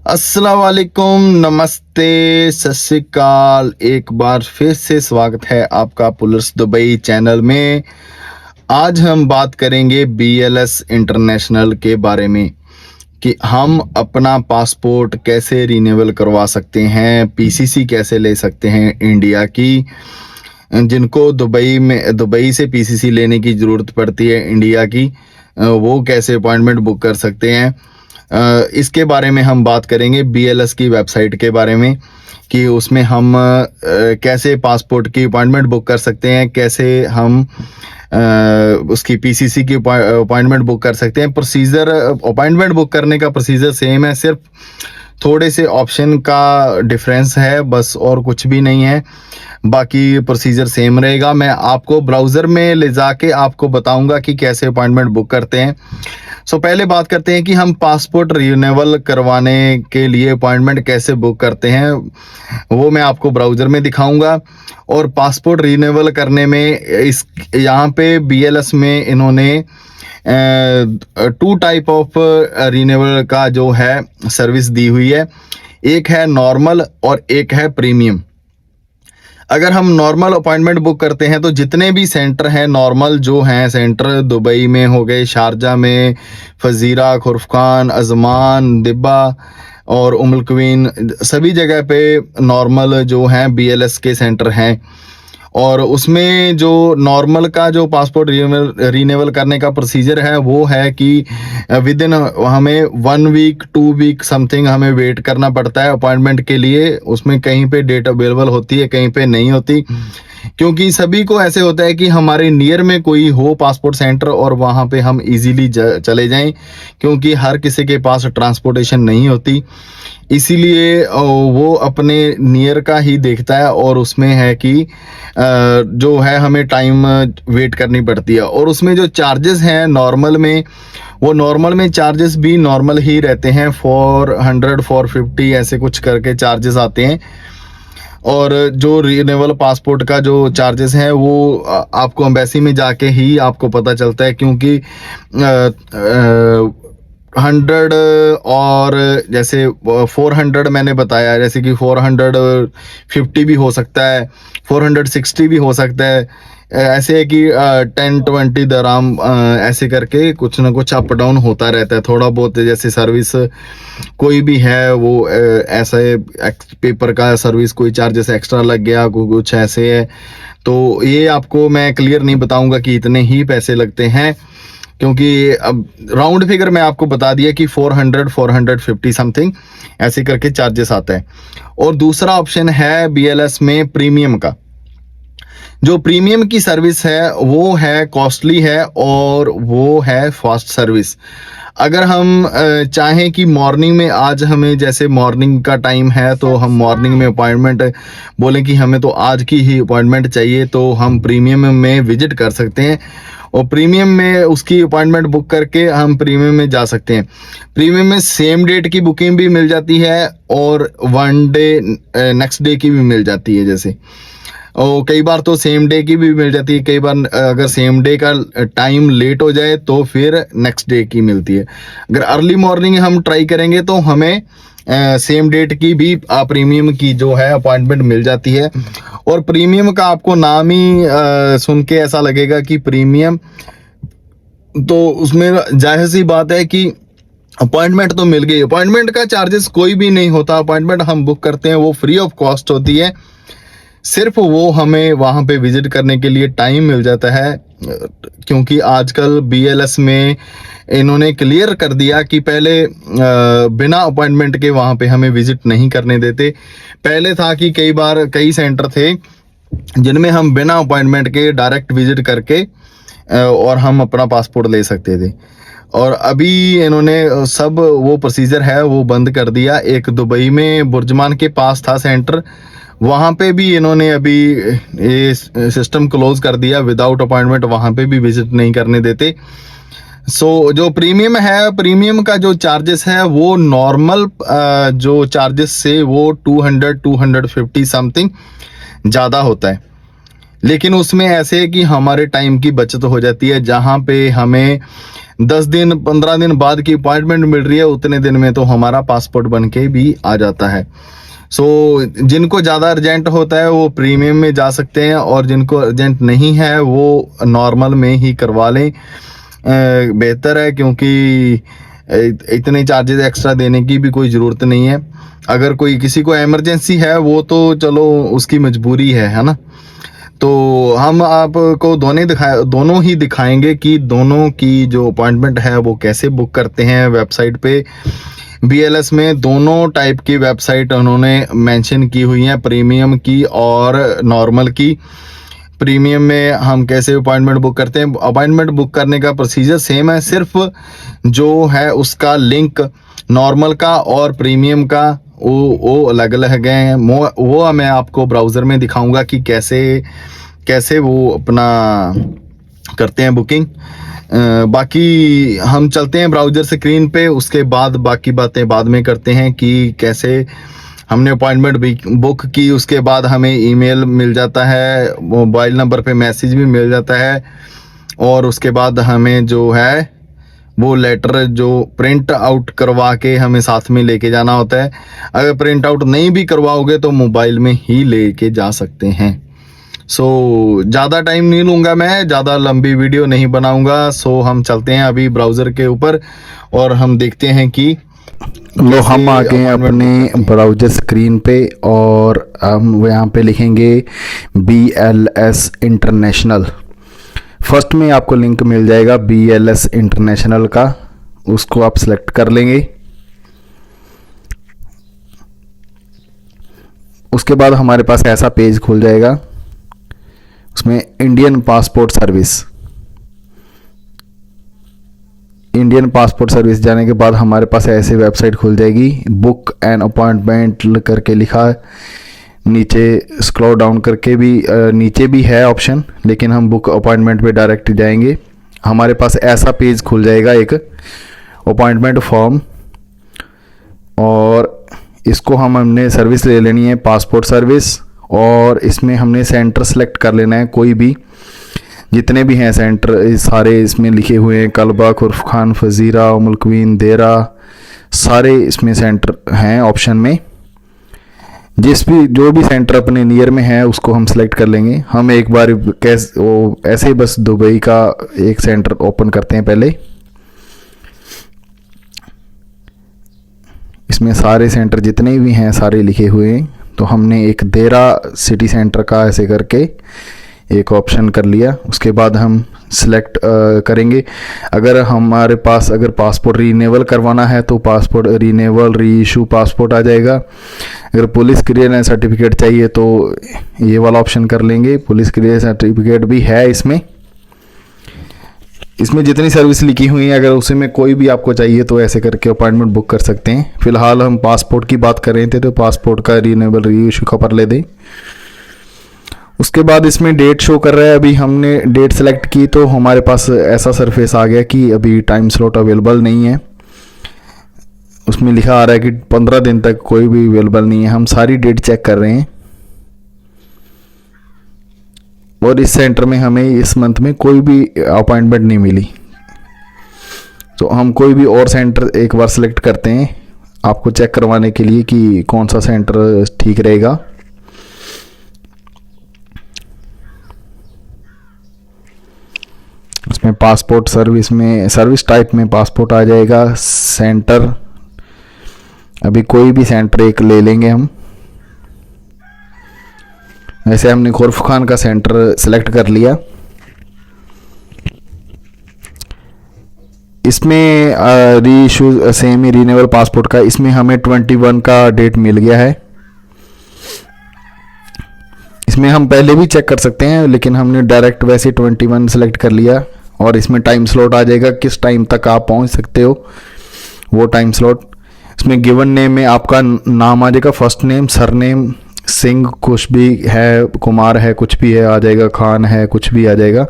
अस्सलाम वालेकुम, नमस्ते, सत श्री अकाल। एक बार फिर से स्वागत है आपका पुलर्स दुबई चैनल में। आज हम बात करेंगे BLS इंटरनेशनल के बारे में कि हम अपना पासपोर्ट कैसे रिन्यूअल करवा सकते हैं, PCC कैसे ले सकते हैं इंडिया की। जिनको दुबई से PCC लेने की ज़रूरत पड़ती है इंडिया की, वो कैसे अपॉइंटमेंट बुक कर सकते हैं, इसके बारे में हम बात करेंगे। BLS की वेबसाइट के बारे में कि उसमें हम कैसे पासपोर्ट की अपॉइंटमेंट बुक कर सकते हैं, कैसे हम उसकी PCC की अपॉइंटमेंट बुक कर सकते हैं। प्रोसीजर, अपॉइंटमेंट बुक करने का प्रोसीजर सेम है, सिर्फ थोड़े से ऑप्शन का डिफरेंस है बस, और कुछ भी नहीं है। बाकी प्रोसीजर सेम रहेगा। मैं आपको ब्राउज़र में ले जाके आपको बताऊंगा कि कैसे अपॉइंटमेंट बुक करते हैं। पहले बात करते हैं कि हम पासपोर्ट रिन्यूअल करवाने के लिए अपॉइंटमेंट कैसे बुक करते हैं, वो मैं आपको ब्राउज़र में दिखाऊंगा। और पासपोर्ट रिन्यूअल करने में यहाँ पे BLS में इन्होंने 2 टाइप ऑफ रिन्यूअल का जो है सर्विस दी हुई है। एक है नॉर्मल और एक है प्रीमियम। अगर हम नॉर्मल अपॉइंटमेंट बुक करते हैं तो जितने भी सेंटर हैं नॉर्मल जो हैं सेंटर, दुबई में हो गए, शारजा में, फजीरा, खुरफखान, अजमान, दिब्बा और उमुल क्वीन, सभी जगह पे नॉर्मल जो हैं BLS के सेंटर हैं। और उसमें जो नॉर्मल का जो पासपोर्ट रिन्यूअल करने का प्रोसीजर है वो है कि विद इन हमें 1 वीक 2 वीक समथिंग हमें वेट करना पड़ता है अपॉइंटमेंट के लिए। उसमें कहीं पे डेट अवेलेबल होती है, कहीं पे नहीं होती, क्योंकि सभी को ऐसे होता है कि हमारे नियर में कोई हो पासपोर्ट सेंटर और वहाँ पे हम इजीली चले जाएं, क्योंकि हर किसी के पास ट्रांसपोर्टेशन नहीं होती। इसीलिए वो अपने नियर का ही देखता है और उसमें है कि जो है हमें टाइम वेट करनी पड़ती है। और उसमें जो चार्जेस हैं नॉर्मल में, वो नॉर्मल में चार्जेस भी नॉर्मल ही रहते हैं, 400 450 ऐसे कुछ करके चार्जेस आते हैं। और जो रिन्यूअल पासपोर्ट का जो चार्जेस हैं वो आपको एम्बेसी में जाके ही आपको पता चलता है, क्योंकि 100 और जैसे 400 मैंने बताया, जैसे कि 450 भी हो सकता है, 460 भी हो सकता है। ऐसे है कि 10-20 दराम ऐसे करके कुछ ना कुछ अप डाउन होता रहता है थोड़ा बहुत। जैसे सर्विस कोई भी है वो ऐसे पेपर का सर्विस कोई चार्जेस एक्स्ट्रा लग गया, कुछ ऐसे है। तो ये आपको मैं क्लियर नहीं बताऊंगा कि इतने ही पैसे लगते हैं, क्योंकि अब राउंड फिगर मैं आपको बता दिया कि 400 450 समथिंग ऐसे करके चार्जेस आता है। और दूसरा ऑप्शन है BLS में प्रीमियम का। जो प्रीमियम की सर्विस है वो है कॉस्टली है और वो है फास्ट सर्विस। अगर हम चाहें कि मॉर्निंग में, आज हमें जैसे मॉर्निंग का टाइम है तो हम मॉर्निंग में अपॉइंटमेंट बोलें कि हमें तो आज की ही अपॉइंटमेंट चाहिए, तो हम प्रीमियम में विजिट कर सकते हैं और प्रीमियम में उसकी अपॉइंटमेंट बुक करके हम प्रीमियम में जा सकते हैं। प्रीमियम में सेम डेट की बुकिंग भी मिल जाती है और 1 डे नेक्स्ट डे की भी मिल जाती है। जैसे और कई बार तो सेम डे की भी मिल जाती है, कई बार अगर सेम डे का टाइम लेट हो जाए तो फिर नेक्स्ट डे की मिलती है। अगर अर्ली मॉर्निंग हम ट्राई करेंगे तो हमें सेम डेट की भी प्रीमियम की जो है अपॉइंटमेंट मिल जाती है। और प्रीमियम का आपको नाम ही सुन के ऐसा लगेगा कि प्रीमियम, तो उसमें जाहिर सी बात है कि अपॉइंटमेंट तो मिल गई। अपॉइंटमेंट का चार्जेस कोई भी नहीं होता, अपॉइंटमेंट हम बुक करते हैं वो फ्री ऑफ कॉस्ट होती है। सिर्फ वो हमें वहाँ पे विजिट करने के लिए टाइम मिल जाता है, क्योंकि आजकल BLS में इन्होंने क्लियर कर दिया कि पहले बिना अपॉइंटमेंट के वहाँ पे हमें विजिट नहीं करने देते। पहले था कि कई बार कई सेंटर थे जिनमें हम बिना अपॉइंटमेंट के डायरेक्ट विजिट करके और हम अपना पासपोर्ट ले सकते थे। और अभी इन्होंने सब वो प्रोसीजर है वो बंद कर दिया। एक दुबई में बुर्जमान के पास था सेंटर, वहाँ पे भी इन्होंने अभी ये सिस्टम क्लोज कर दिया, विदाउट अपॉइंटमेंट वहाँ पे भी विजिट नहीं करने देते। जो प्रीमियम है, प्रीमियम का जो चार्जेस है वो नॉर्मल जो चार्जेस से वो 200 250 समथिंग ज़्यादा होता है। लेकिन उसमें ऐसे है कि हमारे टाइम की बचत हो जाती है। जहाँ पे हमें 10 दिन 15 दिन बाद की अपॉइंटमेंट मिल रही है, उतने दिन में तो हमारा पासपोर्ट बन के भी आ जाता है। सो जिनको ज़्यादा अर्जेंट होता है वो प्रीमियम में जा सकते हैं, और जिनको अर्जेंट नहीं है वो नॉर्मल में ही करवा लें, बेहतर है, क्योंकि इतने चार्जेस एक्स्ट्रा देने की भी कोई ज़रूरत नहीं है। अगर कोई किसी को इमरजेंसी है वो तो चलो उसकी मजबूरी है ना। तो हम आपको दोनों ही दिखाएंगे कि दोनों की जो अपॉइंटमेंट है वो कैसे बुक करते हैं वेबसाइट पे। BLS में दोनों टाइप की वेबसाइट उन्होंने मेंशन की हुई हैं, प्रीमियम की और नॉर्मल की। प्रीमियम में हम कैसे अपॉइंटमेंट बुक करते हैं, अपॉइंटमेंट बुक करने का प्रोसीजर सेम है, सिर्फ जो है उसका लिंक नॉर्मल का और प्रीमियम का वो अलग अलग हैं। वो मैं आपको ब्राउज़र में दिखाऊंगा कि कैसे वो अपना करते हैं बुकिंग। बाकी हम चलते हैं ब्राउज़र स्क्रीन पे, उसके बाद बाकी बातें बाद में करते हैं कि कैसे हमने अपॉइंटमेंट बुक की। उसके बाद हमें ईमेल मिल जाता है, मोबाइल नंबर पे मैसेज भी मिल जाता है, और उसके बाद हमें जो है वो लेटर जो प्रिंट आउट करवा के हमें साथ में लेके जाना होता है। अगर प्रिंट आउट नहीं भी करवाओगे तो मोबाइल में ही लेके जा सकते हैं। सो ज़्यादा टाइम नहीं लूँगा, मैं ज़्यादा लंबी वीडियो नहीं बनाऊँगा। सो हम चलते हैं अभी ब्राउज़र के ऊपर और हम देखते हैं कि लो हम आ गए अपने ब्राउज़र स्क्रीन पे, और हम यहाँ पे लिखेंगे BLS इंटरनेशनल। फर्स्ट में आपको लिंक मिल जाएगा BLS इंटरनेशनल का, उसको आप सेलेक्ट कर लेंगे। उसके बाद हमारे पास ऐसा पेज खुल जाएगा, उसमें इंडियन पासपोर्ट सर्विस जाने के बाद हमारे पास ऐसे वेबसाइट खुल जाएगी। बुक एन अपॉइंटमेंट करके लिखा है, नीचे स्क्रॉल डाउन करके भी नीचे भी है ऑप्शन, लेकिन हम बुक अपॉइंटमेंट पे डायरेक्ट जाएंगे। हमारे पास ऐसा पेज खुल जाएगा, एक अपॉइंटमेंट फॉर्म, और इसको हमने सर्विस ले लेनी है पासपोर्ट सर्विस, और इसमें हमने सेंटर सेलेक्ट कर लेना है। कोई भी जितने भी हैं सेंटर सारे इसमें लिखे हुए हैं, कलबा, खुर्फ खान, फजीरा, उमुल क्वीन, देरा, सारे इसमें सेंटर हैं ऑप्शन में। जो भी सेंटर अपने नियर में है उसको हम सेलेक्ट कर लेंगे। हम एक बार ऐसे ही बस दुबई का एक सेंटर ओपन करते हैं पहले। इसमें सारे सेंटर जितने भी हैं सारे लिखे हुए हैं, तो हमने एक देरा सिटी सेंटर का ऐसे करके एक ऑप्शन कर लिया। उसके बाद हम सिलेक्ट करेंगे। अगर हमारे पास अगर पासपोर्ट रीनेवल करवाना है तो पासपोर्ट रीनेवल री इशू पासपोर्ट आ जाएगा। अगर पुलिस क्लियरेंस सर्टिफिकेट चाहिए तो ये वाला ऑप्शन कर लेंगे। पुलिस क्लियरेंस सर्टिफिकेट भी है इसमें जितनी सर्विस लिखी हुई है, अगर उसी में कोई भी आपको चाहिए तो ऐसे करके अपॉइंटमेंट बुक कर सकते हैं। फिलहाल हम पासपोर्ट की बात कर रहे थे, तो पासपोर्ट का रीनेवल री इशू का पर ले दें। उसके बाद इसमें डेट शो कर रहा है, अभी हमने डेट सेलेक्ट की तो हमारे पास ऐसा सरफेस आ गया कि अभी टाइम स्लॉट अवेलेबल नहीं है। उसमें लिखा आ रहा है कि 15 दिन तक कोई भी अवेलेबल नहीं है। हम सारी डेट चेक कर रहे हैं, और इस सेंटर में हमें इस मंथ में कोई भी अपॉइंटमेंट नहीं मिली, तो हम कोई भी और सेंटर एक बार सेलेक्ट करते हैं आपको चेक करवाने के लिए कि कौन सा सेंटर ठीक रहेगा। उसमें पासपोर्ट सर्विस में सर्विस टाइप में पासपोर्ट आ जाएगा। सेंटर अभी कोई भी सेंटर एक ले लेंगे हम। वैसे हमने खुर्फ खान का सेंटर सेलेक्ट कर लिया। इसमें री इशू सेम ही रीनेबल पासपोर्ट का, इसमें हमें 21 का डेट मिल गया है। इसमें हम पहले भी चेक कर सकते हैं, लेकिन हमने डायरेक्ट वैसे 21 सेलेक्ट कर लिया, और इसमें टाइम स्लॉट आ जाएगा किस टाइम तक आप पहुंच सकते हो वो टाइम स्लॉट। इसमें गिवन नेम में आपका नाम आ जाएगा, फर्स्ट नेम, सरनेम, सिंह कुछ भी है, कुमार है कुछ भी है आ जाएगा, खान है कुछ भी आ जाएगा।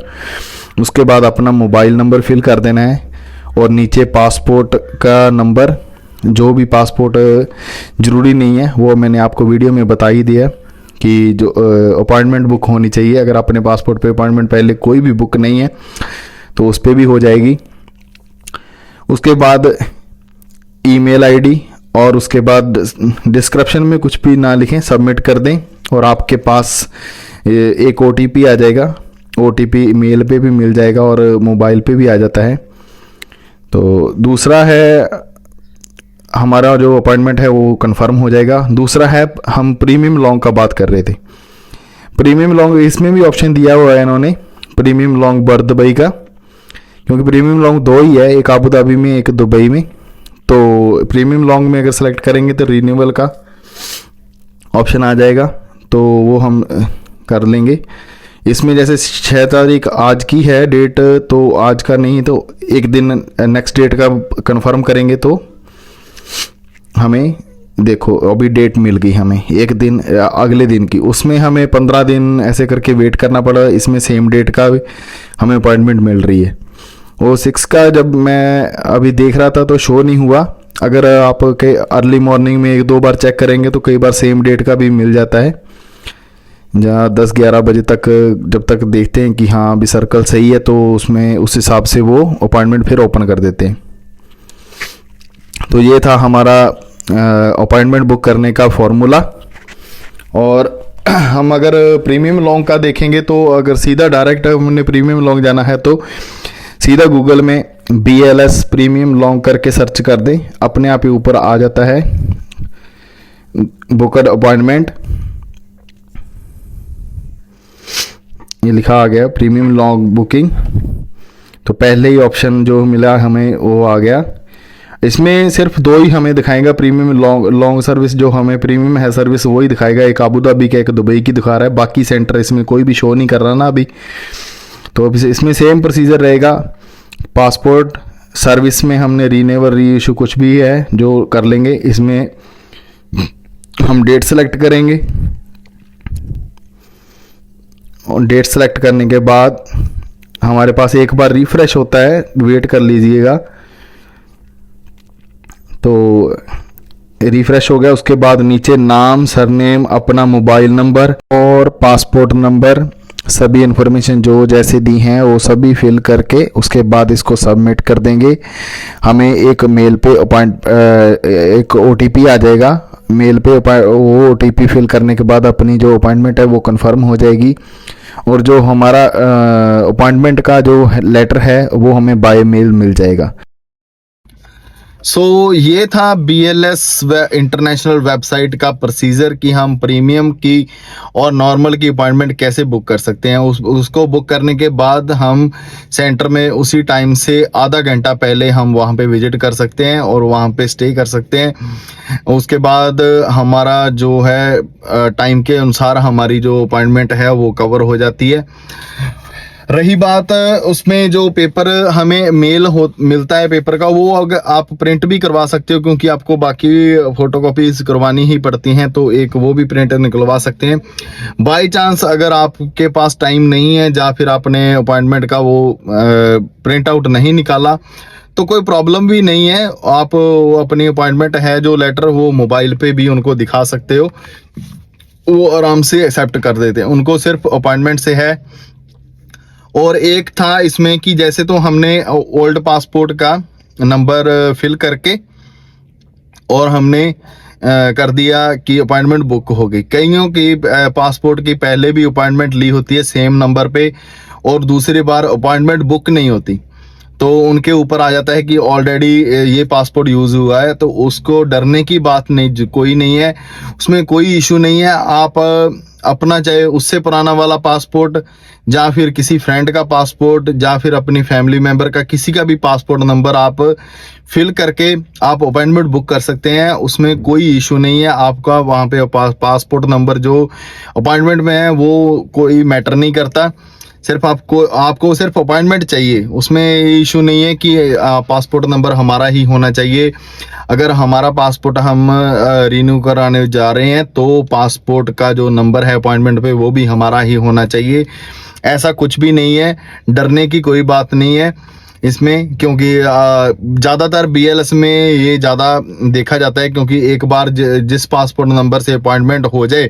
उसके बाद अपना मोबाइल नंबर फिल कर देना है, और नीचे पासपोर्ट का नंबर, जो भी पासपोर्ट ज़रूरी नहीं है वो मैंने आपको वीडियो में बता ही दिया कि जो अपॉइंटमेंट बुक होनी चाहिए। अगर अपने पासपोर्ट पे अपॉइंटमेंट पहले कोई भी बुक नहीं है तो उस पर भी हो जाएगी। उसके बाद ईमेल आईडी, और उसके बाद डिस्क्रिप्शन में कुछ भी ना लिखें, सबमिट कर दें और आपके पास एक OTP आ जाएगा। OTP मेल पे भी मिल जाएगा और मोबाइल पे भी आ जाता है। तो दूसरा है, हमारा जो अपॉइंटमेंट है वो कंफर्म हो जाएगा। दूसरा है, हम प्रीमियम लॉन्ग का बात कर रहे थे। प्रीमियम लॉन्ग, इसमें भी ऑप्शन दिया हुआ है इन्होंने, प्रीमियम लॉन्ग बर्थ दुबई का, क्योंकि प्रीमियम लॉन्ग दो ही है, एक आबू धाबी में एक दुबई में। तो प्रीमियम लॉन्ग में अगर सेलेक्ट करेंगे तो रिन्यूअल का ऑप्शन आ जाएगा, तो वो हम कर लेंगे। इसमें जैसे 6 तारीख आज की है डेट, तो आज का नहीं तो एक दिन नेक्स्ट डेट का कंफर्म करेंगे तो हमें, देखो अभी डेट मिल गई हमें एक दिन अगले दिन की, उसमें हमें 15 दिन ऐसे करके वेट करना पड़ा। इसमें सेम डेट का हमें अपॉइंटमेंट मिल रही है। वो 6 का जब मैं अभी देख रहा था तो शो नहीं हुआ। अगर आप के अर्ली मॉर्निंग में 1-2 बार चेक करेंगे तो कई बार सेम डेट का भी मिल जाता है, जहाँ 10-11 बजे तक जब तक देखते हैं कि हाँ अभी सर्कल सही है तो उसमें उस हिसाब से वो अपॉइंटमेंट फिर ओपन कर देते हैं। तो ये था हमारा अपॉइंटमेंट बुक करने का फॉर्मूला। और हम अगर प्रीमियम लॉन्ग का देखेंगे तो अगर सीधा डायरेक्ट हमने प्रीमियम लॉन्ग जाना है तो सीधा गूगल में BLS प्रीमियम लॉन्ग करके सर्च कर दें, अपने आप ही ऊपर आ जाता है बुकड अपॉइंटमेंट, ये लिखा आ गया प्रीमियम लॉन्ग बुकिंग। तो पहले ही ऑप्शन जो मिला हमें वो आ गया। इसमें सिर्फ 2 ही हमें दिखाएगा प्रीमियम लॉन्ग सर्विस, जो हमें प्रीमियम है सर्विस वही दिखाएगा, एक आबू धाबी का एक दुबई की दिखा रहा है, बाकी सेंटर इसमें कोई भी शो नहीं कर रहा ना अभी। तो अब इसमें सेम प्रोसीजर रहेगा। पासपोर्ट सर्विस में हमने रीनेवल री इशू कुछ भी है जो कर लेंगे। इसमें हम डेट सेलेक्ट करेंगे और डेट सेलेक्ट करने के बाद हमारे पास एक बार रिफ्रेश होता है, वेट कर लीजिएगा। तो रिफ्रेश हो गया, उसके बाद नीचे नाम, सरनेम, अपना मोबाइल नंबर और पासपोर्ट नंबर, सभी इन्फॉर्मेशन जो जैसे दी हैं वो सभी फिल करके उसके बाद इसको सबमिट कर देंगे। हमें एक मेल पे एक OTP आ जाएगा मेल पे। वो OTP फिल करने के बाद अपनी जो अपॉइंटमेंट है वो कंफर्म हो जाएगी और जो हमारा अपॉइंटमेंट का जो लेटर है वो हमें बाय मेल मिल जाएगा। सो ये था BLS इंटरनेशनल वेबसाइट का प्रोसीजर कि हम प्रीमियम की और नॉर्मल की अपॉइंटमेंट कैसे बुक कर सकते हैं। उसको बुक करने के बाद हम सेंटर में उसी टाइम से आधा घंटा पहले हम वहाँ पे विजिट कर सकते हैं और वहाँ पे स्टे कर सकते हैं। उसके बाद हमारा जो है टाइम के अनुसार हमारी जो अपॉइंटमेंट है वो कवर हो जाती है। रही बात उसमें जो पेपर हमें मिलता है पेपर का, वो अगर आप प्रिंट भी करवा सकते हो, क्योंकि आपको बाकी फोटोकॉपीज करवानी ही पड़ती हैं, तो एक वो भी प्रिंट निकलवा सकते हैं। बाय चांस अगर आपके पास टाइम नहीं है या फिर आपने अपॉइंटमेंट का वो प्रिंट आउट नहीं निकाला तो कोई प्रॉब्लम भी नहीं है। आप अपनी अपॉइंटमेंट है जो लेटर वो मोबाइल पे भी उनको दिखा सकते हो, वो आराम से एक्सेप्ट कर देते हैं। उनको सिर्फ अपॉइंटमेंट से है। और एक था इसमें कि जैसे तो हमने ओल्ड पासपोर्ट का नंबर फिल करके और हमने कर दिया कि अपॉइंटमेंट बुक हो गई। कईयों की पासपोर्ट की पहले भी अपॉइंटमेंट ली होती है सेम नंबर पे और दूसरी बार अपॉइंटमेंट बुक नहीं होती, तो उनके ऊपर आ जाता है कि ऑलरेडी ये पासपोर्ट यूज हुआ है। तो उसको डरने की बात नहीं, कोई नहीं है, उसमें कोई इशू नहीं है। आप अपना चाहे उससे पुराना वाला पासपोर्ट या फिर किसी फ्रेंड का पासपोर्ट या फिर अपनी फैमिली मेंबर का किसी का भी पासपोर्ट नंबर आप फिल करके आप अपॉइंटमेंट बुक कर सकते हैं, उसमें कोई इशू नहीं है। आपका वहाँ पे पासपोर्ट नंबर जो अपॉइंटमेंट में है वो कोई मैटर नहीं करता, सिर्फ आपको सिर्फ अपॉइंटमेंट चाहिए। उसमें इशू नहीं है कि पासपोर्ट नंबर हमारा ही होना चाहिए। अगर हमारा पासपोर्ट हम रिन्यू कराने जा रहे हैं तो पासपोर्ट का जो नंबर है अपॉइंटमेंट पे वो भी हमारा ही होना चाहिए। ऐसा कुछ भी नहीं है, डरने की कोई बात नहीं है इसमें, क्योंकि ज़्यादातर BLS में ये ज़्यादा देखा जाता है, क्योंकि एक बार जिस पासपोर्ट नंबर से अपॉइंटमेंट हो जाए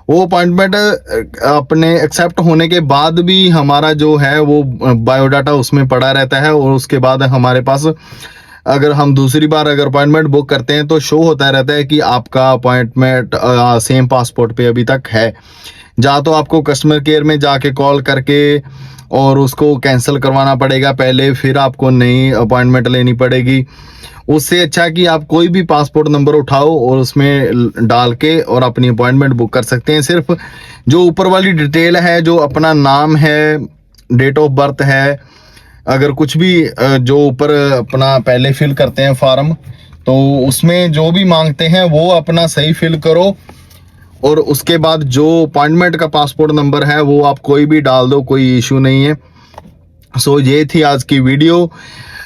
वो अपॉइंटमेंट अपने एक्सेप्ट होने के बाद भी हमारा जो है वो बायोडाटा उसमें पड़ा रहता है, और उसके बाद हमारे पास अगर हम दूसरी बार अगर अपॉइंटमेंट बुक करते हैं तो शो होता रहता है कि आपका अपॉइंटमेंट सेम पासपोर्ट पे अभी तक है। या तो आपको कस्टमर केयर में जाके कॉल करके और उसको कैंसिल करवाना पड़ेगा पहले, फिर आपको नई अपॉइंटमेंट लेनी पड़ेगी। उससे अच्छा कि आप कोई भी पासपोर्ट नंबर उठाओ और उसमें डाल के और अपनी अपॉइंटमेंट बुक कर सकते हैं। सिर्फ जो ऊपर वाली डिटेल है, जो अपना नाम है, डेट ऑफ बर्थ है, अगर कुछ भी जो ऊपर अपना पहले फिल करते हैं फॉर्म, तो उसमें जो भी मांगते हैं वो अपना सही फिल करो, और उसके बाद जो अपॉइंटमेंट का पासपोर्ट नंबर है वो आप कोई भी डाल दो, कोई इशू नहीं है। सो ये थी आज की वीडियो।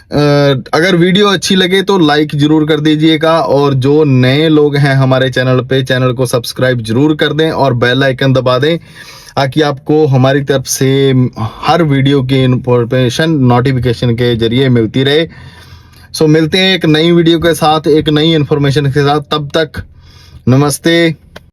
अगर वीडियो अच्छी लगे तो लाइक जरूर कर दीजिएगा, और जो नए लोग हैं हमारे चैनल पे, चैनल को सब्सक्राइब जरूर कर दें और बेल आइकन दबा दें, ताकि आपको हमारी तरफ से हर वीडियो की इंफॉर्मेशन नोटिफिकेशन के जरिए मिलती रहे। सो मिलते हैं एक नई वीडियो के साथ, एक नई इंफॉर्मेशन के साथ। तब तक नमस्ते।